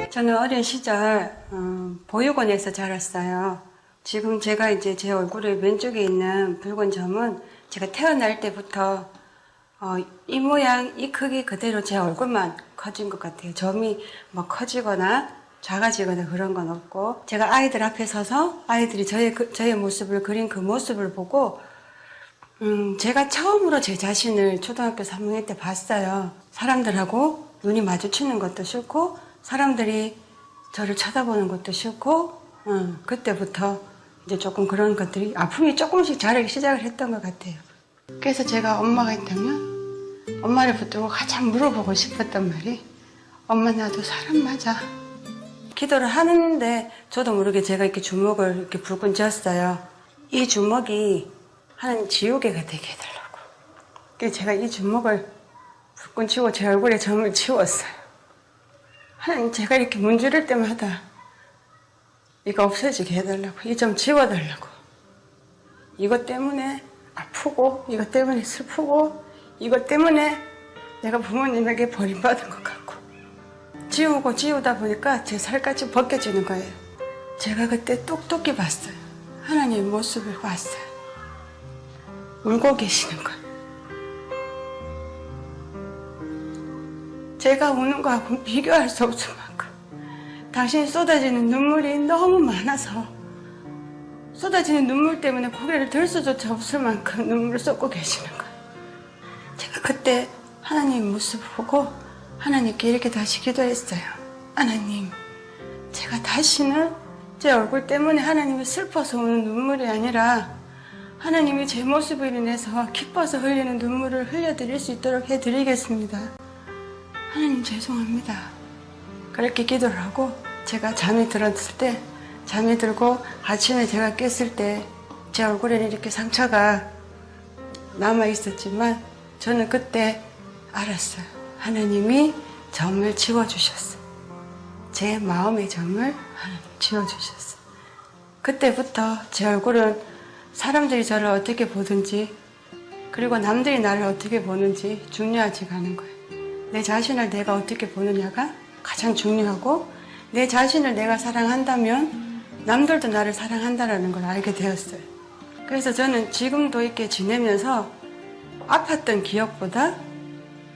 저는 어린 시절 보육원에서 자랐어요. 지금 제가 이제 제 얼굴의 왼쪽에 있는 붉은 점은 제가 태어날 때부터 이 모양, 이 크기 그대로 제 얼굴만 커진 것 같아요. 점이 뭐 커지거나 작아지거나 그런 건 없고, 제가 아이들 앞에 서서 아이들이 저의 모습을 그린 그 모습을 보고 제가 처음으로 제 자신을 초등학교 3학년 때 봤어요. 사람들하고 눈이 마주치는 것도 싫고, 사람들이 저를 쳐다보는 것도 싫고, 그때부터 이제 조금 그런 것들이, 아픔이 조금씩 자라기 시작을 했던 것 같아요. 그래서 제가 엄마가 있다면, 엄마를 붙들고 가장 물어보고 싶었던 말이, 엄마 나도 사람 맞아. 기도를 하는데, 저도 모르게 제가 이렇게 주먹을 이렇게 불끈 쥐었어요. 이 주먹이 하나님 지우개가 되게 해달라고. 그래서 제가 이 주먹을 불끈 쥐고 제 얼굴에 점을 지웠어요. 하나님, 제가 이렇게 문지를 때마다 이거 없어지게 해달라고, 이 점 지워달라고. 이것 때문에 아프고, 이것 때문에 슬프고, 이것 때문에 내가 부모님에게 버림받은 것 같고, 지우고 지우다 보니까 제 살까지 벗겨지는 거예요. 제가 그때 똑똑히 봤어요. 하나님의 모습을 봤어요. 울고 계시는 거예요. 제가 우는 거하고 비교할 수 없을 만큼 당신이 쏟아지는 눈물이 너무 많아서, 쏟아지는 눈물 때문에 고개를 들 수조차 없을 만큼 눈물을 쏟고 계시는 거예요. 제가 그때 하나님 모습을 보고 하나님께 이렇게 다시 기도했어요. 하나님, 제가 다시는 제 얼굴 때문에 하나님이 슬퍼서 우는 눈물이 아니라 하나님이 제 모습으로 인해서 기뻐서 흘리는 눈물을 흘려드릴 수 있도록 해드리겠습니다. 하나님 죄송합니다. 그렇게 기도를 하고, 제가 잠이 들었을 때, 잠이 들고 아침에 제가 깼을 때 제 얼굴에는 이렇게 상처가 남아 있었지만, 저는 그때 알았어요. 하나님이 점을 지워주셨어요. 제 마음의 점을 하나님 지워주셨어요. 그때부터 제 얼굴은 사람들이 저를 어떻게 보든지, 그리고 남들이 나를 어떻게 보는지 중요하지가 않은 거예요. 내 자신을 내가 어떻게 보느냐가 가장 중요하고, 내 자신을 내가 사랑한다면 남들도 나를 사랑한다는 걸 알게 되었어요. 그래서 저는 지금도 이렇게 지내면서 아팠던 기억보다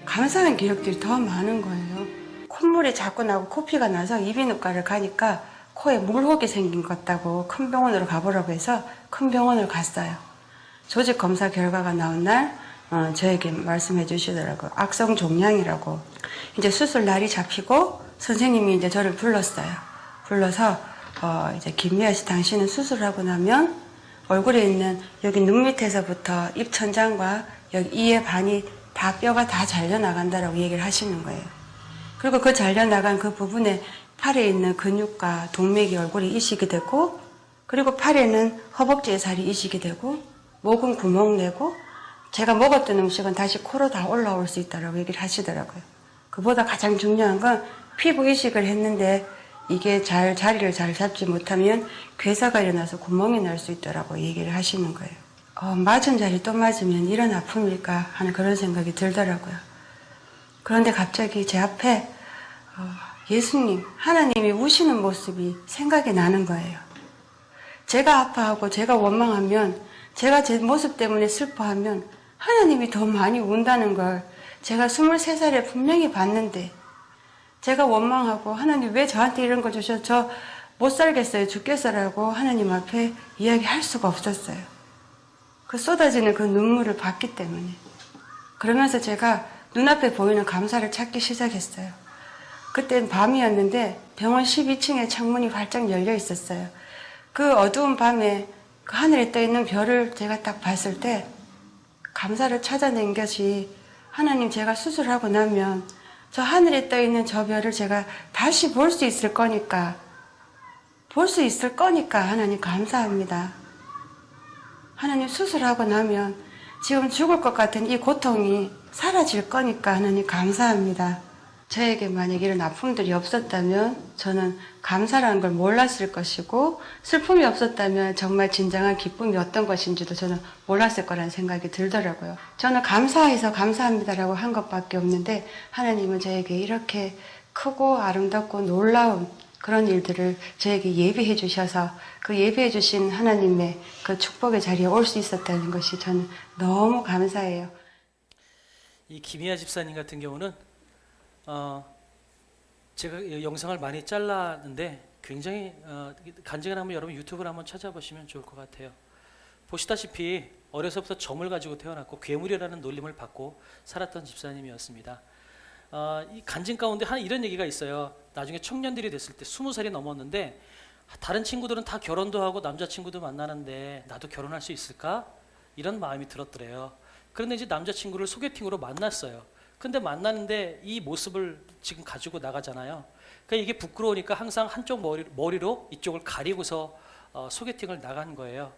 감사한 기억들이 더 많은 거예요. 콧물이 자꾸 나고 코피가 나서 이비인후과를 가니까 코에 물혹이 생긴 것 같다고 큰 병원으로 가보라고 해서 큰 병원을 갔어요. 조직 검사 결과가 나온 날 저에게 말씀해 주시더라고요. 악성 종양이라고. 이제 수술 날이 잡히고 선생님이 이제 저를 불렀어요. 불러서 이제 김미아 씨, 당신은 수술하고 나면 얼굴에 있는 여기 눈 밑에서부터 입 천장과 여기 이의 반이 다 뼈가 다 잘려 나간다라고 얘기를 하시는 거예요. 그리고 그 잘려 나간 그 부분에 팔에 있는 근육과 동맥이 얼굴에 이식이 되고, 그리고 팔에는 허벅지에 살이 이식이 되고, 목은 구멍 내고, 제가 먹었던 음식은 다시 코로 다 올라올 수 있다라고 얘기를 하시더라고요. 그보다 가장 중요한 건 피부 이식을 했는데 이게 자리를 잘 잡지 못하면 괴사가 일어나서 구멍이 날 수 있다라고 얘기를 하시는 거예요. 맞은 자리 또 맞으면 이런 아픔일까 하는 그런 생각이 들더라고요. 그런데 갑자기 제 앞에 예수님, 하나님이 우시는 모습이 생각이 나는 거예요. 제가 아파하고 제가 원망하면, 제가 제 모습 때문에 슬퍼하면 하나님이 더 많이 운다는 걸 제가 23살에 분명히 봤는데, 제가 원망하고 하나님 왜 저한테 이런 걸 주셔서 저 못 살겠어요, 죽겠어라고 하나님 앞에 이야기할 수가 없었어요. 그 쏟아지는 그 눈물을 봤기 때문에. 그러면서 제가 눈앞에 보이는 감사를 찾기 시작했어요. 그땐 밤이었는데 병원 12층에 창문이 활짝 열려 있었어요. 그 어두운 밤에 그 하늘에 떠 있는 별을 제가 딱 봤을 때 감사를 찾아낸 것이, 하나님, 제가 수술하고 나면 저 하늘에 떠 있는 저 별을 제가 다시 볼 수 있을 거니까, 하나님 감사합니다. 하나님, 수술하고 나면 지금 죽을 것 같은 이 고통이 사라질 거니까 하나님 감사합니다. 저에게 만약 이런 아픔들이 없었다면 저는 감사라는 걸 몰랐을 것이고, 슬픔이 없었다면 정말 진정한 기쁨이 어떤 것인지도 저는 몰랐을 거라는 생각이 들더라고요. 저는 감사해서 감사합니다라고 한 것밖에 없는데, 하나님은 저에게 이렇게 크고 아름답고 놀라운 그런 일들을 저에게 예비해 주셔서 그 예비해 주신 하나님의 그 축복의 자리에 올 수 있었다는 것이 저는 너무 감사해요. 이 김희아 집사님 같은 경우는 제가 이 영상을 많이 잘랐는데 굉장히 간증을 한번 여러분 유튜브를 한번 찾아보시면 좋을 것 같아요. 보시다시피 어려서부터 점을 가지고 태어났고 괴물이라는 놀림을 받고 살았던 집사님이었습니다. 이 간증 가운데 이런 얘기가 있어요. 나중에 청년들이 됐을 때 20살이 넘었는데 다른 친구들은 다 결혼도 하고 남자친구도 만나는데 나도 결혼할 수 있을까? 이런 마음이 들었더래요. 그런데 이제 남자친구를 소개팅으로 만났어요. 근데 만났는데 이 모습을 지금 가지고 나가잖아요. 그러니까 이게 부끄러우니까 항상 한쪽 머리로 이쪽을 가리고서 소개팅을 나간 거예요.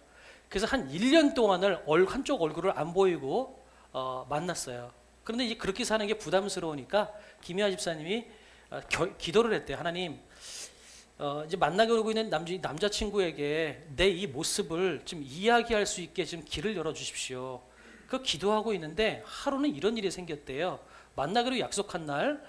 그래서 한 1년 동안을 한쪽 얼굴을 안 보이고 만났어요. 그런데 이제 그렇게 사는 게 부담스러우니까 김희아 집사님이 기도를 했대요. 하나님, 이제 만나려고 있는 남자친구에게 내 이 모습을 좀 이야기할 수 있게 좀 길을 열어주십시오. 그 기도하고 있는데 하루는 이런 일이 생겼대요. 만나기로 약속한 날,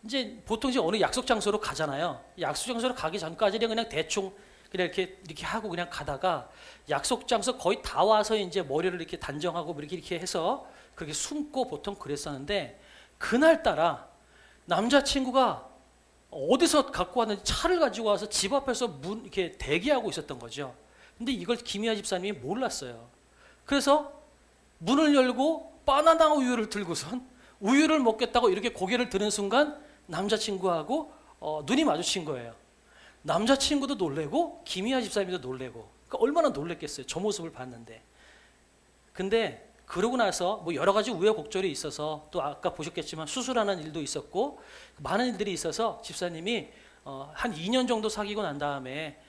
이제 보통 이제 어느 약속 장소로 가잖아요. 약속 장소로 가기 전까지는 그냥 대충 그냥 이렇게 하고 그냥 가다가 약속 장소 거의 다 와서 이제 머리를 이렇게 단정하고 이렇게 해서 그렇게 숨고 보통 그랬었는데 그날따라 남자친구가 어디서 갖고 왔는지 차를 가지고 와서 집 앞에서 이렇게 대기하고 있었던 거죠. 근데 이걸 김희아 집사님이 몰랐어요. 그래서 문을 열고 바나나 우유를 들고선 우유를 먹겠다고 이렇게 고개를 드는 순간 남자친구하고 눈이 마주친 거예요. 남자친구도 놀래고 김희아 집사님도 놀래고, 그러니까 얼마나 놀랬겠어요. 저 모습을 봤는데. 근데 그러고 나서 뭐 여러 가지 우여곡절이 있어서 또 아까 보셨겠지만 수술하는 일도 있었고 많은 일들이 있어서 집사님이 한 2년 정도 사귀고 난 다음에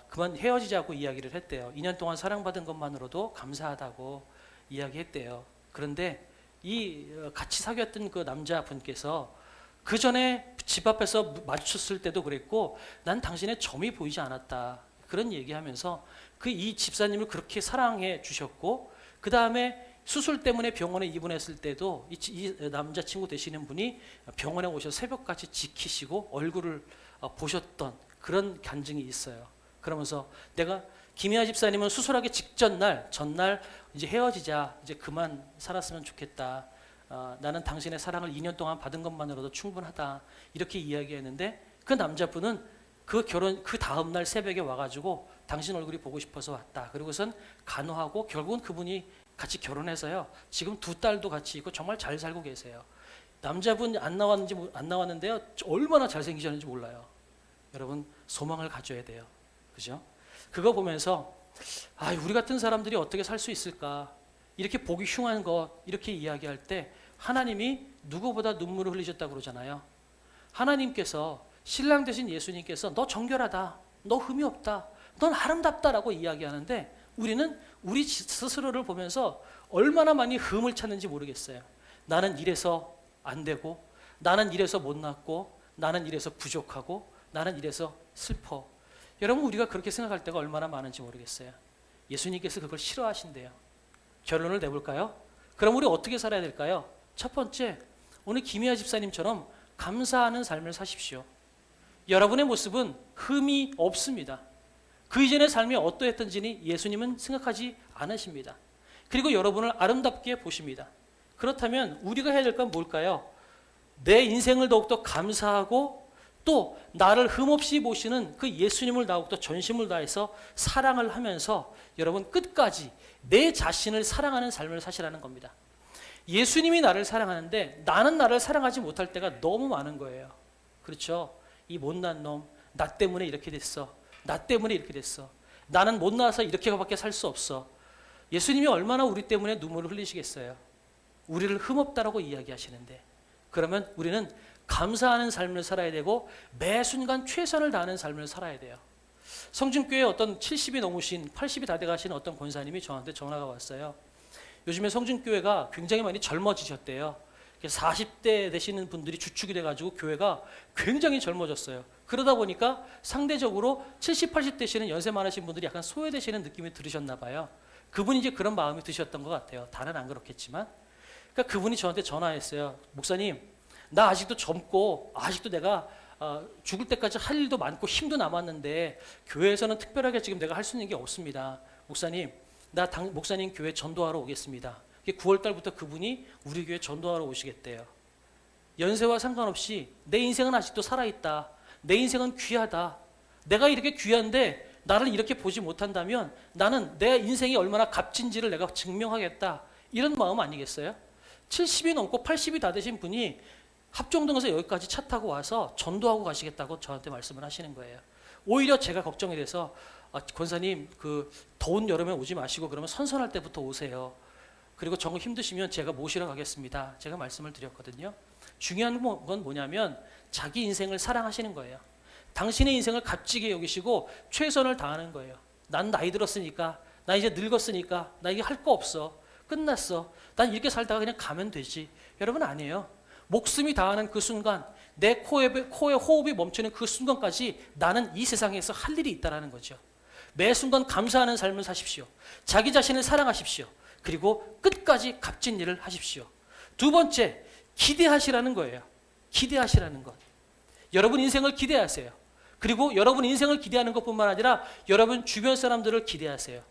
그만 헤어지자고 이야기를 했대요. 2년 동안 사랑받은 것만으로도 감사하다고 이야기했대요. 그런데 이 같이 사귀었던 그 남자분께서 그 전에 집 앞에서 마주쳤을 때도 그랬고 난 당신의 점이 보이지 않았다. 그런 얘기하면서 이 집사님을 그렇게 사랑해 주셨고 그 다음에 수술 때문에 병원에 입원했을 때도 이 남자친구 되시는 분이 병원에 오셔서 새벽까지 지키시고 얼굴을 보셨던 그런 간증이 있어요. 그러면서 내가 김희아 집사님은 수술하기 직전 날, 전날 이제 헤어지자, 이제 그만 살았으면 좋겠다. 나는 당신의 사랑을 2년 동안 받은 것만으로도 충분하다. 이렇게 이야기했는데 그 남자분은 그 다음 날 새벽에 와가지고 당신 얼굴이 보고 싶어서 왔다. 그리고선 간호하고 결국은 그분이 같이 결혼해서요. 지금 2딸도 같이 있고 정말 잘 살고 계세요. 남자분 안 나왔는데요. 얼마나 잘생기셨는지 몰라요. 여러분 소망을 가져야 돼요. 그죠? 그거 보면서 우리 같은 사람들이 어떻게 살 수 있을까? 이렇게 보기 흉한 것 이렇게 이야기할 때 하나님이 누구보다 눈물을 흘리셨다고 그러잖아요. 하나님께서 신랑 되신 예수님께서 너 정결하다, 너 흠이 없다, 넌 아름답다라고 이야기하는데 우리는 우리 스스로를 보면서 얼마나 많이 흠을 찾는지 모르겠어요. 나는 이래서 안 되고, 나는 이래서 못났고, 나는 이래서 부족하고, 나는 이래서 슬퍼. 여러분 우리가 그렇게 생각할 때가 얼마나 많은지 모르겠어요. 예수님께서 그걸 싫어하신대요. 결론을 내볼까요? 그럼 우리 어떻게 살아야 될까요? 첫 번째, 오늘 김희아 집사님처럼 감사하는 삶을 사십시오. 여러분의 모습은 흠이 없습니다. 그 이전의 삶이 어떠했던지는 예수님은 생각하지 않으십니다. 그리고 여러분을 아름답게 보십니다. 그렇다면 우리가 해야 될 건 뭘까요? 내 인생을 더욱더 감사하고 또 나를 흠없이 보시는 그 예수님을 더욱더 전심을 다해서 사랑을 하면서 여러분 끝까지 내 자신을 사랑하는 삶을 사시라는 겁니다. 예수님이 나를 사랑하는데 나는 나를 사랑하지 못할 때가 너무 많은 거예요. 그렇죠? 이 못난 놈, 나 때문에 이렇게 됐어. 나 때문에 이렇게 됐어. 나는 못 나와서 이렇게밖에 살 수 없어. 예수님이 얼마나 우리 때문에 눈물을 흘리시겠어요. 우리를 흠없다라고 이야기하시는데 그러면 우리는 감사하는 삶을 살아야 되고 매 순간 최선을 다하는 삶을 살아야 돼요. 성진교회에 어떤 70이 넘으신 80이 다 돼가신 어떤 권사님이 저한테 전화가 왔어요. 요즘에 성진교회가 굉장히 많이 젊어지셨대요. 40대 되시는 분들이 주축이 돼가지고 교회가 굉장히 젊어졌어요. 그러다 보니까 상대적으로 70, 80 되시는 연세 많으신 분들이 약간 소외되시는 느낌이 들으셨나 봐요. 그분이 이제 그런 마음이 드셨던 것 같아요. 다는 안 그렇겠지만. 그러니까 그분이 저한테 전화했어요. 목사님, 나 아직도 젊고 아직도 내가 죽을 때까지 할 일도 많고 힘도 남았는데 교회에서는 특별하게 지금 내가 할 수 있는 게 없습니다. 목사님, 목사님 교회 전도하러 오겠습니다. 9월 달부터 그분이 우리 교회 전도하러 오시겠대요. 연세와 상관없이 내 인생은 아직도 살아있다. 내 인생은 귀하다. 내가 이렇게 귀한데 나를 이렇게 보지 못한다면 나는 내 인생이 얼마나 값진지를 내가 증명하겠다. 이런 마음 아니겠어요? 70이 넘고 80이 다 되신 분이 합정동에서 여기까지 차 타고 와서 전도하고 가시겠다고 저한테 말씀을 하시는 거예요. 오히려 제가 걱정이 돼서 권사님 그 더운 여름에 오지 마시고 그러면 선선할 때부터 오세요. 그리고 정말 힘드시면 제가 모시러 가겠습니다. 제가 말씀을 드렸거든요. 중요한 건 뭐냐면 자기 인생을 사랑하시는 거예요. 당신의 인생을 값지게 여기시고 최선을 다하는 거예요. 난 나이 들었으니까, 나 이제 늙었으니까, 나 이게 할 거 없어. 끝났어. 난 이렇게 살다가 그냥 가면 되지. 여러분 아니에요. 목숨이 다하는 그 순간, 내 코에 호흡이 멈추는 그 순간까지 나는 이 세상에서 할 일이 있다는 거죠. 매 순간 감사하는 삶을 사십시오. 자기 자신을 사랑하십시오. 그리고 끝까지 값진 일을 하십시오. 두 번째, 기대하시라는 거예요. 기대하시라는 것. 여러분 인생을 기대하세요. 그리고 여러분 인생을 기대하는 것뿐만 아니라 여러분 주변 사람들을 기대하세요.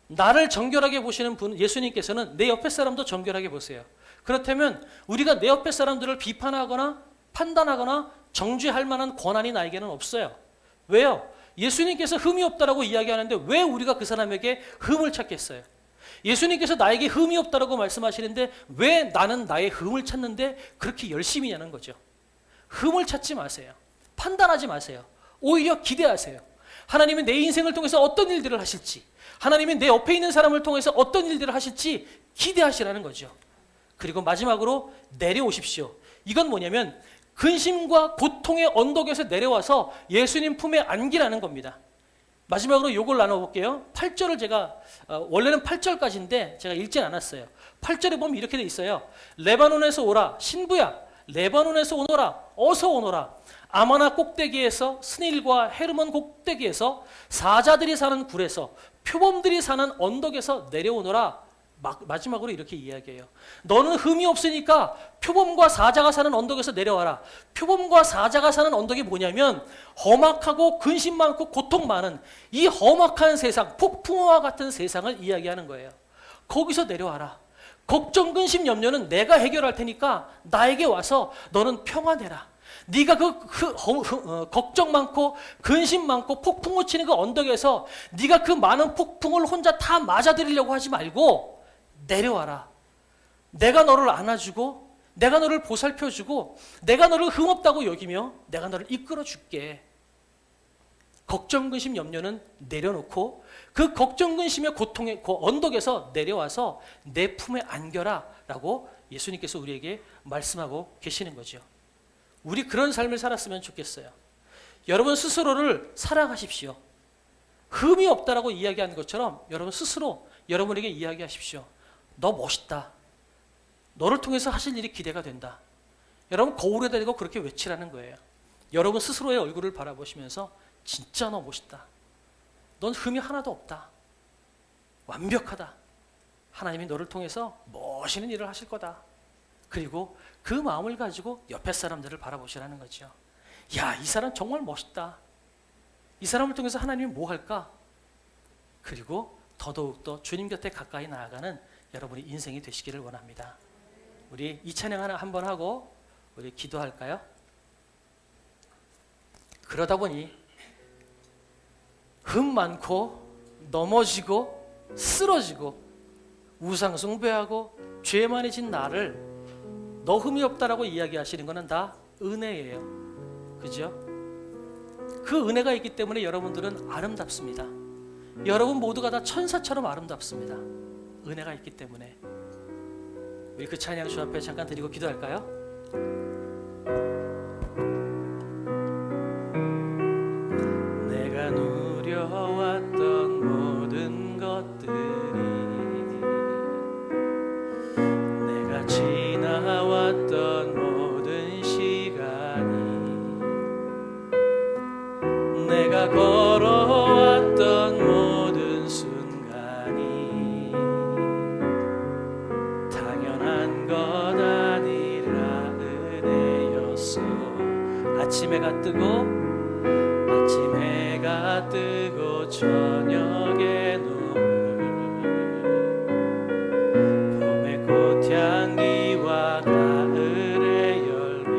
나를 정결하게 보시는 분, 예수님께서는 내 옆에 사람도 정결하게 보세요. 그렇다면 우리가 내 옆에 사람들을 비판하거나 판단하거나 정죄할 만한 권한이 나에게는 없어요. 왜요? 예수님께서 흠이 없다라고 이야기하는데 왜 우리가 그 사람에게 흠을 찾겠어요? 예수님께서 나에게 흠이 없다라고 말씀하시는데 왜 나는 나의 흠을 찾는데 그렇게 열심히 하는 거죠? 흠을 찾지 마세요. 판단하지 마세요. 오히려 기대하세요. 하나님은 내 인생을 통해서 어떤 일들을 하실지, 하나님이 내 옆에 있는 사람을 통해서 어떤 일들을 하실지 기대하시라는 거죠. 그리고 마지막으로 내려오십시오. 이건 뭐냐면 근심과 고통의 언덕에서 내려와서 예수님 품에 안기라는 겁니다. 마지막으로 이걸 나눠볼게요. 8절을 제가 원래는 8절까지인데 제가 읽진 않았어요. 8절에 보면 이렇게 돼 있어요. 레바논에서 오라 신부야, 레바논에서 오너라, 어서 오너라. 아마나 꼭대기에서, 스닐과 헤르몬 꼭대기에서, 사자들이 사는 굴에서, 표범들이 사는 언덕에서 내려오너라. 마지막으로 이렇게 이야기해요. 너는 흠이 없으니까 표범과 사자가 사는 언덕에서 내려와라. 표범과 사자가 사는 언덕이 뭐냐면 험악하고 근심 많고 고통 많은 이 험악한 세상, 폭풍과 같은 세상을 이야기하는 거예요. 거기서 내려와라. 걱정, 근심, 염려는 내가 해결할 테니까 나에게 와서 너는 평안해라. 네가 걱정 많고 근심 많고 폭풍을 치는 그 언덕에서 네가 그 많은 폭풍을 혼자 다 맞아들이려고 하지 말고 내려와라. 내가 너를 안아주고 내가 너를 보살펴주고 내가 너를 흠없다고 여기며 내가 너를 이끌어줄게. 걱정, 근심, 염려는 내려놓고 그 걱정, 근심의 고통의 그 언덕에서 내려와서 내 품에 안겨라 라고 예수님께서 우리에게 말씀하고 계시는 거죠. 우리 그런 삶을 살았으면 좋겠어요. 여러분 스스로를 사랑하십시오. 흠이 없다라고 이야기하는 것처럼 여러분 스스로 여러분에게 이야기하십시오. 너 멋있다. 너를 통해서 하실 일이 기대가 된다. 여러분 거울에다 대고 그렇게 외치라는 거예요. 여러분 스스로의 얼굴을 바라보시면서 진짜 너 멋있다. 넌 흠이 하나도 없다. 완벽하다. 하나님이 너를 통해서 멋있는 일을 하실 거다. 그리고 그 마음을 가지고 옆에 사람들을 바라보시라는 거죠. 야, 이 사람 정말 멋있다. 이 사람을 통해서 하나님이 뭐 할까? 그리고 더더욱더 주님 곁에 가까이 나아가는 여러분의 인생이 되시기를 원합니다. 우리 이 찬양 하나 한번 하고 우리 기도할까요? 그러다 보니 흠 많고 넘어지고 쓰러지고 우상 숭배하고 죄 많이 진 나를 너 흠이 없다라고 이야기하시는 것은 다 은혜예요. 그죠? 그 은혜가 있기 때문에 여러분들은 아름답습니다. 여러분 모두가 다 천사처럼 아름답습니다. 은혜가 있기 때문에. 우리 그 찬양 주 앞에 잠깐 드리고 기도할까요? 내가 누려왔던 모든 것들이 내가 지나왔던 모든 시간이 내가 걸어왔던 모든 순간이 당연한 것 아니라 은혜 아침 해가 뜨고 저녁에 눈물 봄의 꽃향기와 가을의 열매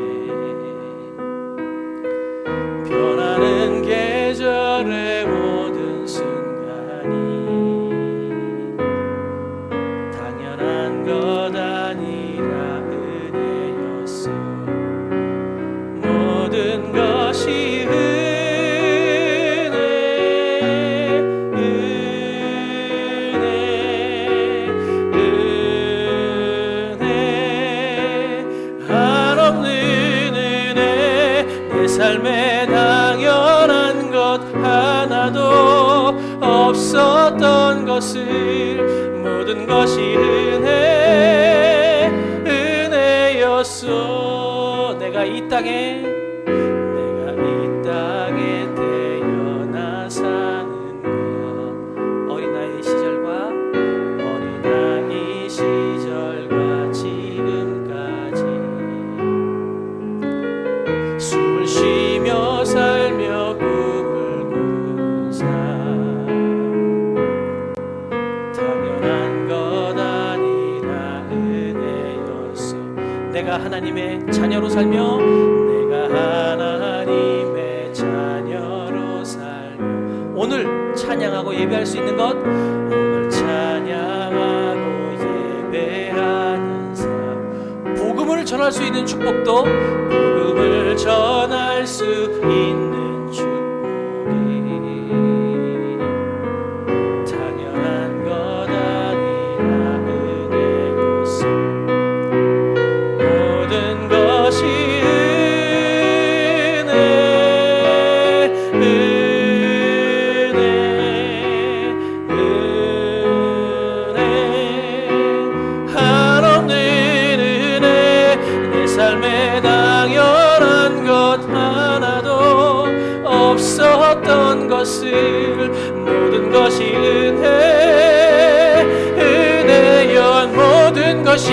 변하는 계절의 모든 순간이 당연한 것 아니라 은혜였어. 모든 것이 삶에 당연한 것 하나도 없었던 것을 모든 것이 은혜였어. 내가 이 땅에 태어나 사는 것 어린아이 시절과 지금까지 숨을 쉬며 살며 꿈을 꾸는 삶 당연한 것 아니라 은혜였어. 내가 하나님의 자녀로 살며 오늘 찬양하고 예배할 수 있는 것 오늘 찬양하고 예배하는 삶 복음을 전할 수 있는 축복도 복음을 전할 수 있는 축복이 당연한 것 아니라 은혜였어. 모든 것이 삶에 당연한 것 하나도 없었던 것을 모든 것이 은혜연 모든 것이